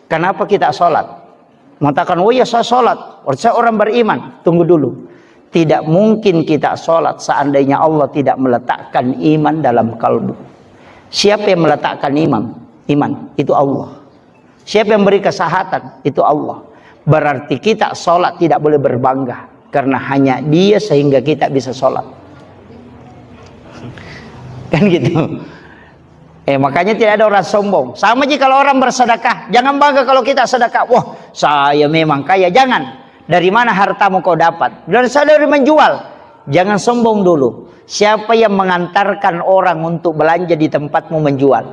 Kenapa kita sholat? Mengatakan, oh ya saya sholat, saya orang beriman. Tunggu dulu. Tidak mungkin kita sholat seandainya Allah tidak meletakkan iman dalam kalbu. Siapa yang meletakkan iman? Iman, itu Allah. Siapa yang beri kesehatan? Itu Allah. Berarti kita sholat tidak boleh berbangga. Karena hanya Dia sehingga kita bisa sholat. Kan gitu. Makanya tidak ada orang sombong. Sama aja kalau orang bersedekah. Jangan bangga kalau kita sedekah. Wah, saya memang kaya. Jangan. Dari mana hartamu kau dapat? Dari menjual. Jangan sombong dulu. Siapa yang mengantarkan orang untuk belanja di tempatmu menjual?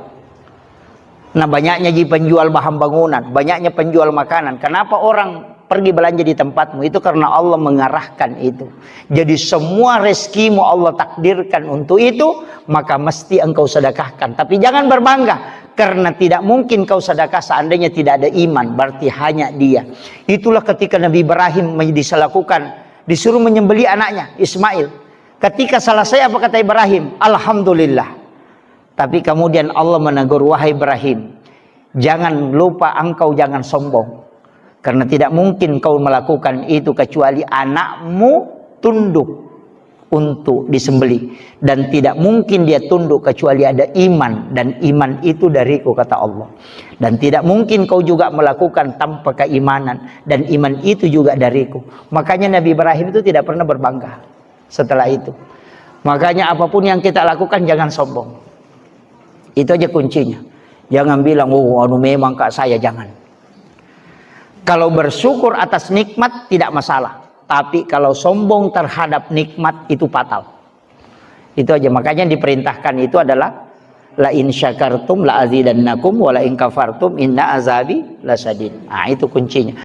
Nah, banyaknya penjual bahan bangunan. Banyaknya penjual makanan. Kenapa orang pergi belanja di tempatmu? Itu karena Allah mengarahkan itu. Jadi semua rezekimu Allah takdirkan untuk itu, maka mesti engkau sedekahkan. Tapi jangan berbangga, karena tidak mungkin kau sedekah seandainya tidak ada iman. Berarti hanya Dia. Itulah ketika Nabi Ibrahim disuruh menyembelih anaknya Ismail. Ketika selesai apa kata Ibrahim? Alhamdulillah. Tapi kemudian Allah menegur, wahai Ibrahim, jangan lupa engkau jangan sombong. Karena tidak mungkin kau melakukan itu kecuali anakmu tunduk untuk disembelih. Dan tidak mungkin dia tunduk kecuali ada iman. Dan iman itu dariku, kata Allah. Dan tidak mungkin kau juga melakukan tanpa keimanan. Dan iman itu juga dariku. Makanya Nabi Ibrahim itu tidak pernah berbangga setelah itu. Makanya apapun yang kita lakukan jangan sombong. Itu aja kuncinya. Jangan bilang, oh memang kak saya, jangan. Kalau bersyukur atas nikmat tidak masalah. Tapi kalau sombong terhadap nikmat itu fatal. Itu aja. Makanya diperintahkan itu adalah la in syakartum la azidannakum wa la in kafartum inna azabi lasadid. Nah, itu kuncinya.